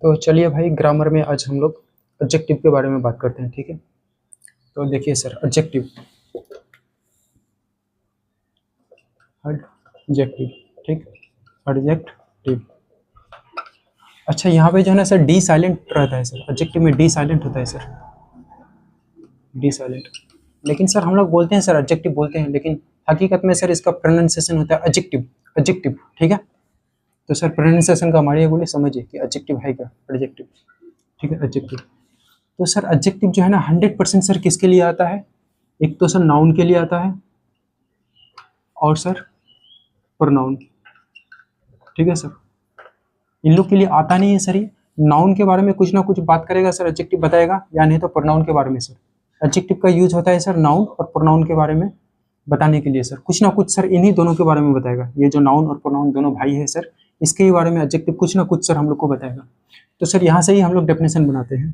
तो चलिए भाई, ग्रामर में आज हम लोग एडजेक्टिव के बारे में बात करते हैं, ठीक है। तो देखिए सर, एडजेक्टिव, एडजेक्टिव, ठीक, एडजेक्टिव। अच्छा, यहाँ पे जो है ना सर, डी साइलेंट रहता है सर, एडजेक्टिव में डी साइलेंट होता है सर, डी साइलेंट। लेकिन सर हम लोग बोलते हैं सर एडजेक्टिव बोलते हैं, लेकिन हकीकत में सर इसका प्रोनाउंसिएशन होता है एडजेक्टिव, एडजेक्टिव, ठीक है। तो सर प्रोनाउंसिएशन का हमारे बोले समझिए कि एडजेक्टिव है क्या, एडजेक्टिव, ठीक है, एडजेक्टिव। तो सर एडजेक्टिव जो है ना 100% सर किसके लिए आता है? एक तो सर नाउन के लिए आता है और सर प्रोनाउन, ठीक है सर। इन लोग के लिए आता नहीं है सर। ये नाउन के बारे में कुछ ना कुछ बात करेगा सर, एडजेक्टिव बताएगा, या नहीं तो प्रोनाउन के बारे में सर। एडजेक्टिव का यूज होता है सर नाउन और प्रोनाउन के बारे में बताने के लिए सर, कुछ ना कुछ सर इन्हीं दोनों के बारे में बताएगा। ये जो नाउन और प्रोनाउन दोनों भाई है सर, इसके बारे में एडजेक्टिव कुछ ना कुछ सर हम लोग को बताएगा। तो सर यहाँ से ही हम लोग डेफिनेशन बनाते हैं।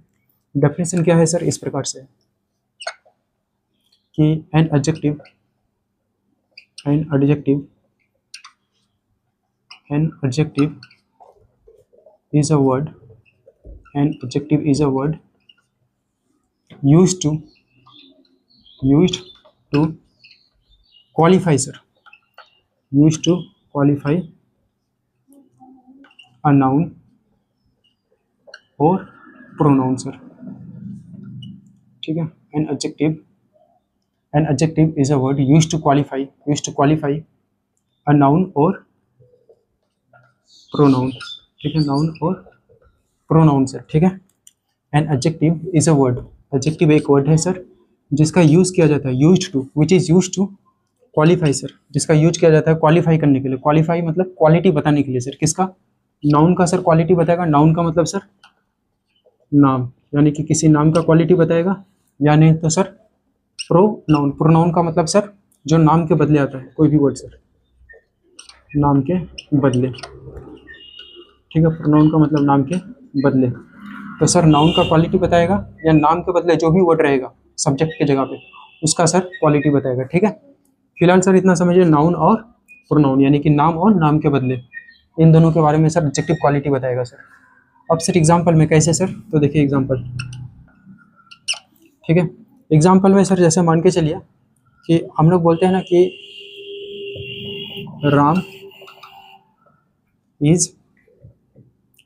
डेफिनेशन क्या है सर? इस प्रकार से कि an adjective, an adjective, an adjective is a word, an adjective is a word used to qualify sir, used to qualify a noun or pronoun sir, ठीक है। an adjective is a word used to qualify a noun or pronoun, ठीक है, noun और pronoun sir, ठीक है। an adjective is a word, adjective एक word है sir जिसका यूज किया जाता है, used to, which is used to qualify sir, जिसका यूज किया जाता है क्वालिफाई करने के लिए। क्वालिफाई मतलब क्वालिटी बताने के लिए सर। किसका? नाउन का सर क्वालिटी बताएगा। नाउन का मतलब सर नाम, यानी कि किसी नाम का क्वालिटी बताएगा, या नहीं तो सर प्रोनाउन। प्रोनाउन का मतलब सर जो नाम के बदले आता है, कोई भी वर्ड सर नाम के बदले, ठीक है। प्रोनाउन का मतलब नाम के बदले। तो सर नाउन का क्वालिटी बताएगा, या नाम के बदले जो भी वर्ड रहेगा सब्जेक्ट के जगह पे, उसका सर क्वालिटी बताएगा, ठीक है। फिलहाल सर इतना समझिए, नाउन और प्रोनाउन यानी कि नाम और नाम के बदले, इन दोनों के बारे में सर एडजेक्टिव क्वालिटी बताएगा सर। अब सर एग्जांपल में कैसे सर? तो देखिए एग्जांपल, ठीक है। एग्जांपल में सर जैसे मान के चलिए कि हम लोग बोलते हैं ना कि Ram is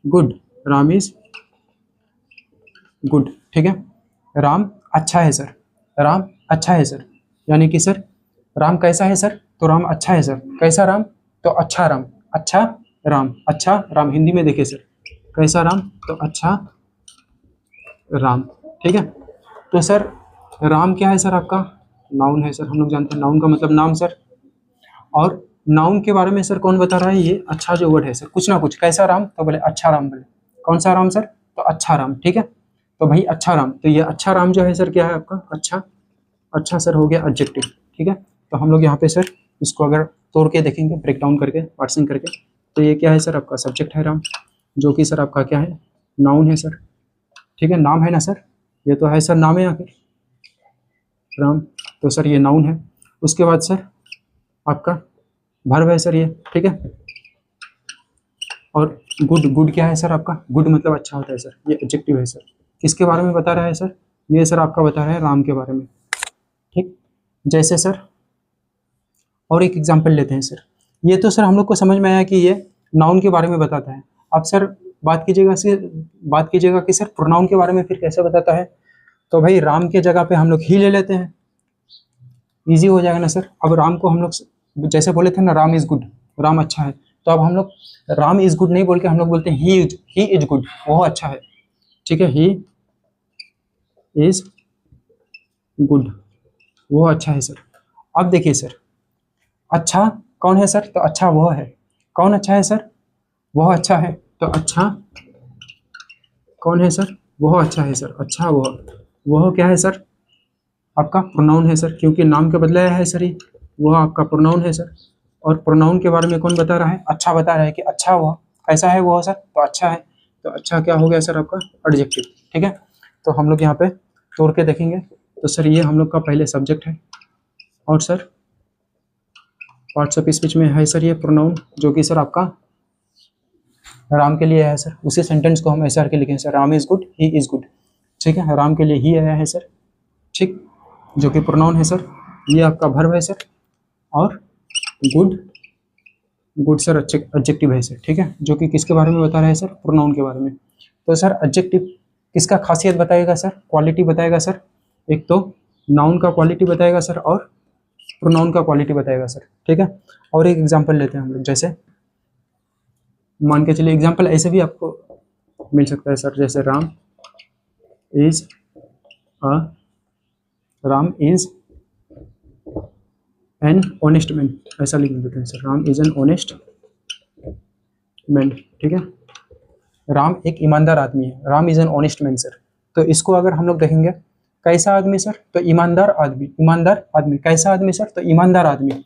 good, Ram is good, ठीक है। राम अच्छा है सर, राम अच्छा है सर, यानी कि सर राम कैसा है सर? तो राम अच्छा है सर। कैसा राम? तो अच्छा राम, अच्छा राम, अच्छा राम। हिंदी में देखिए सर, कैसा राम? तो अच्छा राम, ठीक है। तो सर राम क्या है सर? आपका नाउन है सर, हम लोग जानते हैं नाउन का मतलब नाम सर। और नाउन के बारे में सर कौन बता रहा है? ये अच्छा जो वर्ड है सर, कुछ ना कुछ। कैसा राम? तो बोले अच्छा राम, बोले कौन सा राम सर? तो अच्छा राम, ठीक है। तो भाई अच्छा राम, तो ये अच्छा राम जो है सर क्या है आपका? अच्छा, अच्छा सर हो गया एडजेक्टिव, ठीक है। तो हम लोग यहाँ पे सर इसको अगर तोड़ के देखेंगे, ब्रेक डाउन करके, पार्सिंग करके, तो ये क्या है सर? आपका सब्जेक्ट है राम, जो कि सर आपका क्या है? नाउन है सर, ठीक है। नाम है ना सर, ये तो है सर नाम है आखिर राम, तो सर ये नाउन है। उसके बाद सर आपका वर्ब है सर ये, ठीक है। और गुड, गुड क्या है सर आपका? गुड मतलब अच्छा होता है सर, ये एडजेक्टिव है सर। किसके बारे में बता रहा है सर? ये सर आपका बता रहा है राम के बारे में, ठीक। जैसे सर और एक एग्जांपल लेते हैं सर। ये तो सर हम लोग को समझ में आया कि ये नाउन के बारे में बताता है। अब सर बात कीजिएगा कि सर प्रोनाउन के बारे में फिर कैसे बताता है। तो भाई राम के जगह पे हम लोग ही ले लेते हैं, इजी हो जाएगा ना सर। अब राम को हम लोग जैसे बोले थे ना, राम इज गुड, राम अच्छा है, तो अब हम लोग राम इज गुड नहीं बोल के हम लोग बोलते हैं ही इज गुड, वो अच्छा है, ठीक है। ही इज गुड, वो अच्छा है सर। अब देखिए सर, अच्छा कौन है सर? तो अच्छा वह है। कौन अच्छा है सर? वह अच्छा है। तो अच्छा कौन है सर? वह अच्छा है सर। अच्छा वह क्या है सर? आपका प्रोनाउन है सर, क्योंकि नाम के बदले है सर ये, वह आपका प्रोनाउन है सर। और प्रोनाउन के बारे में कौन बता रहा है? अच्छा बता रहा है कि अच्छा वह कैसा है, वह सर तो अच्छा है। तो अच्छा क्या हो गया सर? आपका एडजेक्टिव, ठीक है। तो हम लोग यहाँ पे तोड़ के देखेंगे, तो सर ये हम लोग का पहले सब्जेक्ट है, और सर पार्ट्स ऑफ स्पीच में है सर ये प्रोनाउन, जो कि सर आपका राम के लिए है सर, उसी सेंटेंस को हम ऐसे करके लिखें sir, Ram is good, he is good, ठीक है। राम के लिए ही आया है सर, ठीक, जो कि प्रोनाउन है सर, ये आपका वर्ब है सर, और गुड, गुड सर एडजेक्टिव है सर, ठीक है, जो कि किसके बारे में बता रहा है सर, प्रोनाउन के बारे में। तो सर एडजेक्टिव किसका खासियत बताएगा सर, क्वालिटी बताएगा सर, एक तो नाउन का क्वालिटी बताएगा सर और प्रोनाउन का क्वालिटी बताएगा सर, ठीक है। और एक एग्जांपल लेते हैं हम लोग, जैसे मान के चलिए एग्जांपल ऐसे भी आपको मिल सकता है सर, जैसे Ram is an honest man, ऐसा लिख देते हैं sir, Ram is an honest man, ठीक है। राम एक ईमानदार आदमी है, Ram is an honest man sir. तो इसको अगर हम लोग देखेंगे कैसा आदमी सर, तो ईमानदार आदमी, ईमानदार आदमी, कैसा आदमी सर, तो ईमानदार आदमी,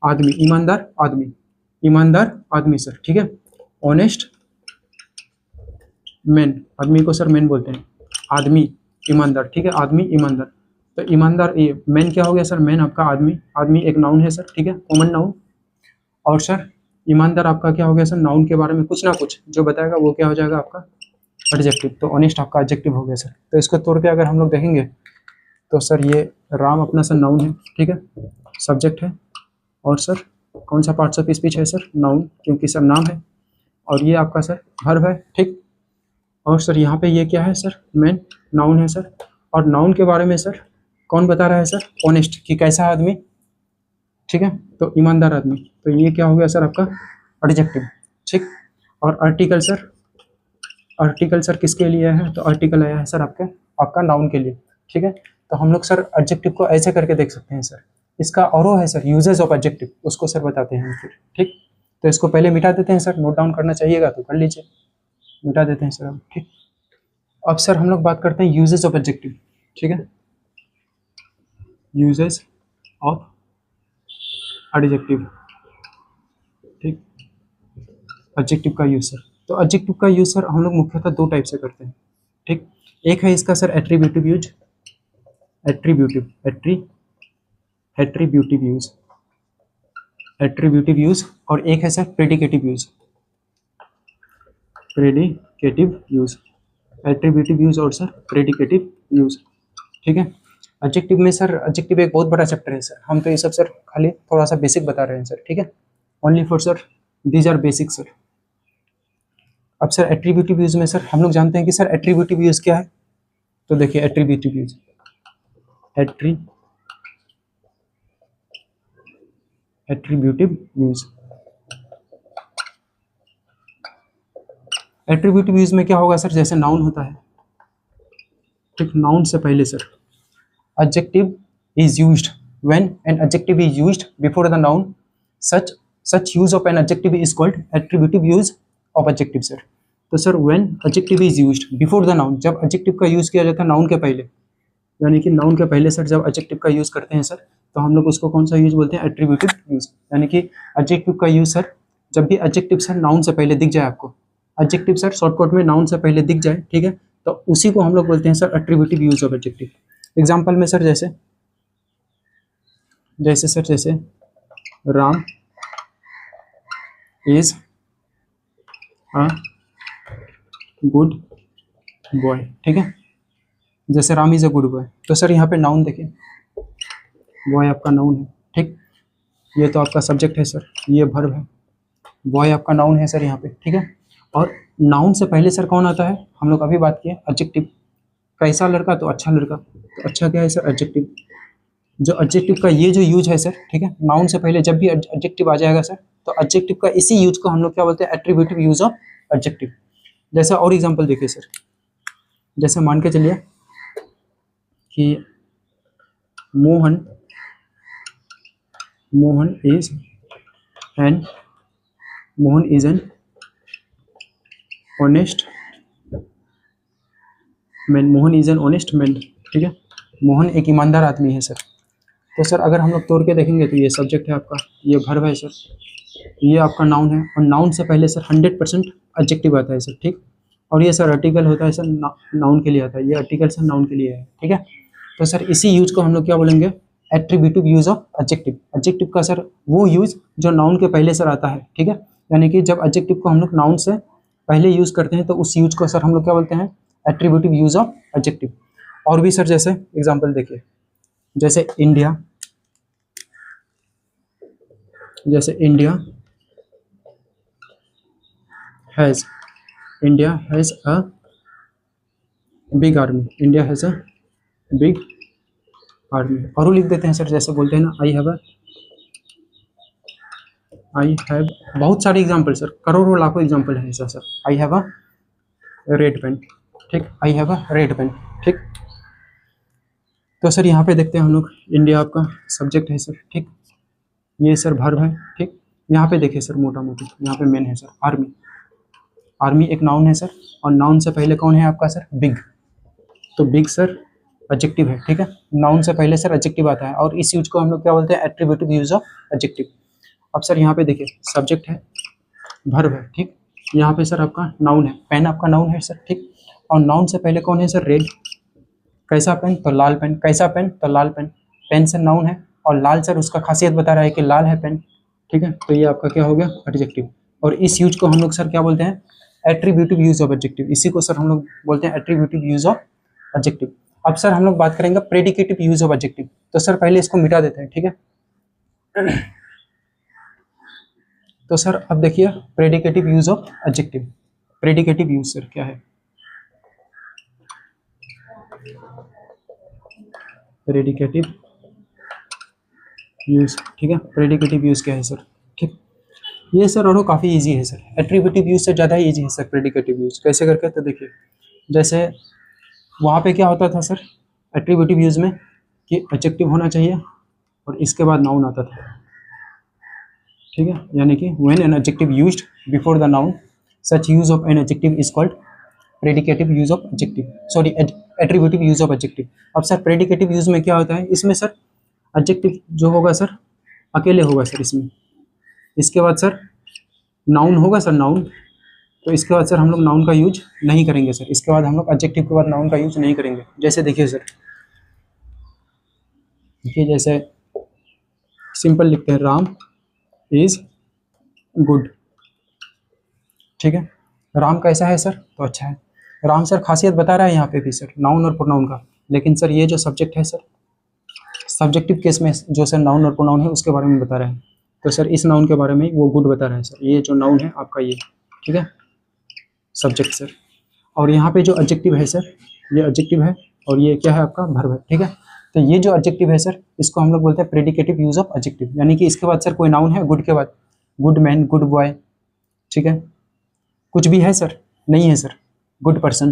आदमी, ईमानदार आदमी, ईमानदार आदमी सर, ठीक है। ऑनेस्ट मैन, आदमी को सर मैन बोलते हैं, आदमी ईमानदार, ठीक है, आदमी ईमानदार। तो ईमानदार, ये मैन क्या हो गया सर, मैन आपका आदमी, आदमी एक नाउन है सर, ठीक है, कॉमन नाउन। और सर ईमानदार आपका क्या हो गया सर, नाउन के बारे में कुछ ना कुछ जो बताएगा वो क्या हो जाएगा आपका एडजेक्टिव। तो ऑनेस्ट आपका एडजेक्टिव हो गया सर। तो इसको तोड़ के अगर हम लोग देखेंगे तो सर ये राम अपना सर नाउन है, ठीक है, सब्जेक्ट है, और सर कौन सा पार्ट्स ऑफ स्पीच है सर, नाउन, क्योंकि सर नाम है, और ये आपका सर वर्ब है, ठीक। और सर यहाँ पे ये क्या है सर, मैन, नाउन है सर, और नाउन के बारे में सर कौन बता रहा है सर, ऑनेस्ट, कि कैसा आदमी, ठीक है, तो ईमानदार आदमी। तो ये क्या हो गया सर आपका एडजेक्टिव, ठीक। और आर्टिकल सर, आर्टिकल सर किसके लिए है, तो आर्टिकल आया है सर आपका नाउन के लिए, ठीक है। तो हम लोग सर एडजेक्टिव को ऐसे करके देख सकते हैं सर। इसका और वो है सर यूजेस ऑफ एडजेक्टिव, उसको सर बताते हैं फिर, ठीक। तो इसको पहले मिटा देते हैं सर, नोट डाउन करना चाहिएगा तो कर लीजिए, मिटा देते हैं सर हम, ठीक। अब सर हम लोग बात करते हैं यूजेस ऑफ एडजेक्टिव, ठीक है, यूजेस ऑफ एडजेक्टिव, ठीक, एडजेक्टिव का यूज सर। तो एडजेक्टिव का यूज सर हम लोग मुख्यतः दो टाइप से करते हैं, ठीक। एक है इसका sir attributive use, attributive use, attributive use, और एक है sir predicative use, predicative use, attributive use और सर प्रेडिकेटिव यूज, ठीक है। एडजेक्टिव में सर, एडजेक्टिव एक बहुत बड़ा चैप्टर है सर, हम तो ये सब सर खाली थोड़ा सा बेसिक बता रहे हैं सर, ठीक है, only for sir these are basic sir. अब सर एट्रीब्यूटिव यूज में सर हम लोग जानते हैं कि सर एट्रीब्यूटिव यूज क्या है। तो देखिए attributive use, attributive use, attributive use में क्या होगा सर, जैसे नाउन होता है, ठीक, नाउन से पहले sir adjective is used when an adjective is used before the noun, such use of an adjective is called attributive use of adjective sir। तो sir when adjective is used before the noun, जब adjective का use किया जाता है noun के पहले, यानी कि नाउन के पहले सर जब adjective का यूज करते हैं सर, तो हम लोग उसको कौन सा यूज बोलते हैं, एट्रीब्यूटिव यूज। यानी कि adjective का यूज सर जब भी adjective सर नाउन से पहले दिख जाए आपको, adjective सर शॉर्टकट में नाउन से पहले दिख जाए, ठीक है, तो उसी को हम लोग बोलते हैं sir attributive use of adjective. Example में सर जैसे Ram is a good boy, ठीक है, जैसे Ram is a good boy, तो सर यहाँ पे नाउन देखिए, बॉय आपका नाउन है, ठीक, ये तो आपका सब्जेक्ट है सर, ये वर्ब है, बॉय आपका नाउन है सर यहाँ पे, ठीक है। और नाउन से पहले सर कौन आता है, हम लोग अभी बात किए एडजेक्टिव, कैसा लड़का, तो अच्छा लड़का, तो अच्छा क्या है सर, एडजेक्टिव। जो एडजेक्टिव का ये जो यूज है सर, ठीक है, नाउन से पहले जब भी एडजेक्टिव आ जाएगा सर, तो एडजेक्टिव का इसी यूज को हम लोग क्या बोलते हैं, एट्रीब्यूटिव यूज ऑफ एडजेक्टिव। जैसे और एग्जांपल देखिए सर, जैसे मान के चलिए कि Mohan is an honest man, Mohan is an honest man, ठीक है, मोहन एक ईमानदार आदमी है सर। तो सर अगर हम लोग तोड़ के देखेंगे तो ये सब्जेक्ट है आपका, ये वर्ब है सर, ये आपका नाउन है, और नाउन से पहले सर 100% एडजेक्टिव आता है सर, ठीक। और ये सर आर्टिकल होता है सर, नाउन के लिए आता है, ये आर्टिकल सर नाउन के लिए है, ठीक है। तो सर इसी यूज को हम लोग क्या बोलेंगे, attributive use of adjective. Adjective का सर वो यूज जो नाउन के पहले सर आता है, ठीक है, यानी कि जब एडजेक्टिव को हम लोग नाउन से पहले यूज़ करते हैं तो उस यूज को सर हम लोग क्या बोलते हैं, एट्रीब्यूटिव यूज ऑफ एडजेक्टिव। और भी सर जैसे एग्जांपल देखिए, जैसे India has a big army, India has a big army. और लिख देते हैं सर, जैसे बोलते हैं ना आई हैव, बहुत सारे एग्जाम्पल सर, करोड़ों लाखों एग्जाम्पल है ऐसा sir. I have a red pen, ठीक, I have a red pen, ठीक। तो सर यहाँ पे देखते हैं हम लोग, इंडिया आपका सब्जेक्ट है सर, ठीक, ये सर वर्ब है, ठीक। यहाँ पे देखिए सर मोटा मोटी, यहाँ पे मेन है सर आर्मी, आर्मी एक नाउन है सर, और नाउन से पहले कौन है आपका सर, बिग, तो बिग सर एडजेक्टिव है, ठीक है। नाउन से पहले सर एडजेक्टिव आता है, और इस यूज को हम लोग क्या बोलते हैं, एट्रीब्यूटिव यूज ऑफ एडजेक्टिव। अब सर यहाँ पे देखिए सब्जेक्ट है, वर्ब है, ठीक। यहाँ पे सर आपका नाउन है, पेन आपका नाउन है सर, ठीक। और नाउन से पहले कौन है सर, रेड, कैसा पेन, तो लाल पेन, कैसा पेन, तो लाल पेन, पेन से नाउन है, और लाल सर उसका खासियत बता रहा है कि लाल है पेन, ठीक है। तो ये आपका क्या हो गया, एडजेक्टिव। और इस यूज को हम लोग सर क्या बोलते हैं, एट्रीब्यूटिव यूज ऑफ एडजेक्टिव। इसी को सर हम लोग बोलते हैं एट्रीब्यूटिव यूज ऑफ एडजेक्टिव। अब सर हम लोग बात करेंगे प्रेडिकेटिव यूज ऑफ एडजेक्टिव। तो सर पहले इसको मिटा देते हैं, ठीक है। तो सर अब देखिए predicative use of adjective. Predicative use sir क्या है, प्रेडिकेटिव यूज, ठीक है। प्रेडिकेटिव यूज क्या है सर, ठीक। ये सर और काफ़ी इजी है सर, एट्रीब्यूटिव यूज से ज़्यादा इजी है सर प्रेडिकेटिव यूज। कैसे करके, तो देखिए जैसे वहाँ पे क्या होता था सर एट्रीब्यूटिव यूज में, कि एडजेक्टिव होना चाहिए और इसके बाद नाउन आता था, ठीक है। यानी कि when an adjective used before the noun, such use of an adjective is called predicative use of adjective, sorry attributive use of adjective. अब सर प्रेडिकेटिव यूज में क्या होता है, इसमें सर एडजेक्टिव जो होगा सर अकेले होगा सर इसमें, इसके बाद सर नाउन होगा सर, नाउन, तो इसके बाद सर हम लोग नाउन का यूज नहीं करेंगे सर, इसके बाद हम लोग एडजेक्टिव के बाद नाउन का यूज नहीं करेंगे। जैसे देखिए सर, देखिए जैसे सिंपल लिखते हैं, राम इज गुड, ठीक है। राम कैसा है सर, तो अच्छा है। राम सर खासियत बता रहा है यहाँ पे भी सर, नाउन और प्रोनाउन का, लेकिन सर ये जो सब्जेक्ट है सर, सब्जेक्टिव केस में जो सर नाउन और प्रोनाउन है उसके बारे में बता रहे हैं। तो सर इस नाउन के बारे में वो गुड बता रहा है सर, ये जो नाउन है आपका ये, ठीक है, सब्जेक्ट सर। और यहाँ पे जो एडजेक्टिव है सर, ये एडजेक्टिव है, और ये क्या है आपका वर्ब है, ठीक है। तो ये जो एडजेक्टिव है सर, इसको हम लोग बोलते हैं प्रेडिकेटिव यूज ऑफ एडजेक्टिव, यानी कि इसके बाद सर कोई नाउन है, गुड के बाद, गुड मैन, गुड बॉय, ठीक है, कुछ भी है सर, नहीं है सर, गुड पर्सन।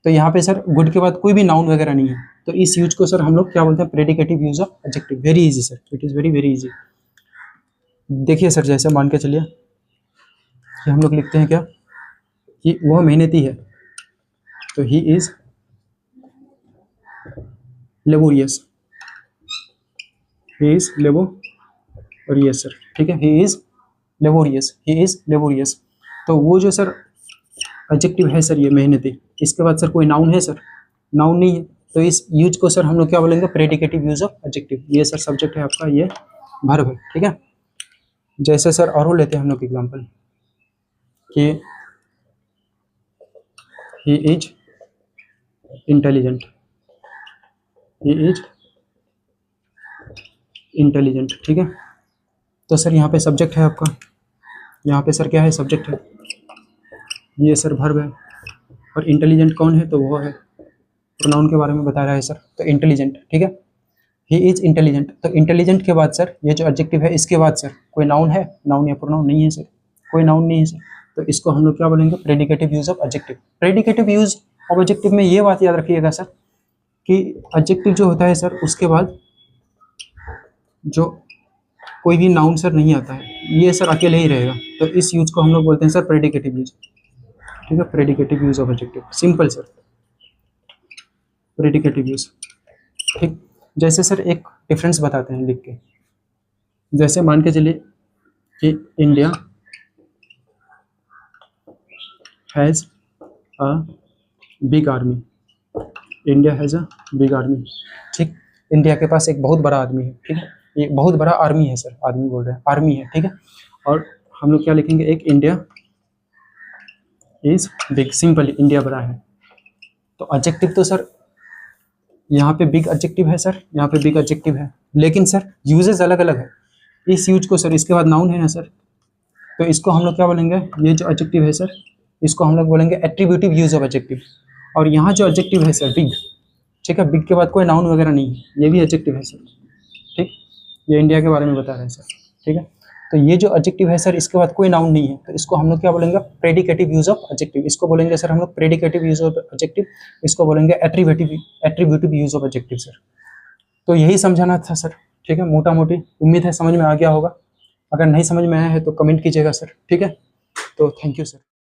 तो यहाँ पे सर गुड के बाद कोई भी नाउन वगैरह नहीं है, तो इस यूज को सर हम लोग क्या बोलते हैं, predicative use of adjective. Very easy sir, it is very very easy. देखिए सर जैसे मान के चलिए कि हम लोग लिखते हैं क्या, कि वह मेहनती है, तो he is laborious, he is laborious sir, ठीक है, ही इज लेबोरियस। तो वो जो सर एडजेक्टिव है सर ये मेहनती, इसके बाद सर कोई नाउन है सर, नाउन नहीं है, तो इस यूज को सर हम लोग क्या बोलेंगे, प्रेडिकेटिव यूज ऑफ एडजेक्टिव। ये सर सब्जेक्ट है आपका, ये वर्ब है, ठीक है। जैसे सर और लेते हैं हम लोग एग्जांपल, कि he is intelligent, he is intelligent, ठीक है। तो सर यहाँ पे सब्जेक्ट है आपका, यहाँ पे सर क्या है, सब्जेक्ट है, ये सर वर्ब है, और इंटेलिजेंट कौन है, तो वो है, प्रोनाउन के बारे में बता रहा है सर, तो इंटेलिजेंट, ठीक है, ही इज इंटेलिजेंट। तो इंटेलिजेंट के बाद सर ये जो एडजेक्टिव है, इसके बाद सर कोई नाउन है, नाउन या प्रोनाउन नहीं है सर, कोई नाउन नहीं है सर, तो इसको हम लोग क्या बोलेंगे, predicative use of adjective. Predicative use of adjective में ये बात याद रखिएगा सर, कि एडजेक्टिव जो होता है सर उसके बाद जो कोई भी नाउन सर नहीं आता है, ये सर अकेले ही रहेगा, तो इस यूज को हम लोग बोलते हैं सर प्रेडिकेटिव यूज, ठीक है, predicative use of adjective, simple sir, predicative use, ठीक। जैसे सर एक डिफरेंस बताते हैं लिख के, जैसे मान के चलिए कि India has a big army, India has a big army, ठीक। इंडिया के पास एक बहुत बड़ा आदमी है, ठीक है, एक बहुत बड़ा आर्मी है सर, आदमी बोल रहे हैं, आर्मी है, ठीक है। और हम लोग क्या लिखेंगे, एक India is big, simply India बड़ा है। तो एडजेक्टिव तो सर यहाँ पे बिग एडजेक्टिव है सर, यहाँ पे बिग एडजेक्टिव है, लेकिन सर यूजेस अलग अलग है। इस यूज को सर इसके बाद नाउन है ना सर, तो इसको हम लोग क्या बोलेंगे, ये जो एडजेक्टिव है सर इसको हम लोग बोलेंगे एट्रीब्यूटिव यूज ऑफ एडजेक्टिव। और यहाँ जो एडजेक्टिव है सर बिग, ठीक है, बिग के बाद कोई नाउन वगैरह नहीं है, ये भी एडजेक्टिव है सर, ठीक, ये इंडिया के बारे में बता रहे हैं सर, ठीक है। तो ये जो एडजेक्टिव है सर इसके बाद कोई नाउन नहीं है, तो इसको हम लोग क्या बोलेंगे, प्रेडिकेटिव यूज ऑफ एडजेक्टिव, इसको बोलेंगे सर हम लोग प्रेडिकेटिव यूज ऑफ एडजेक्टिव, इसको बोलेंगे attributive use of adjective sir. तो यही समझाना था सर, ठीक है, मोटा मोटी। उम्मीद है समझ में आ गया होगा, अगर नहीं समझ में आया है तो कमेंट कीजिएगा सर, ठीक है। तो थैंक यू सर।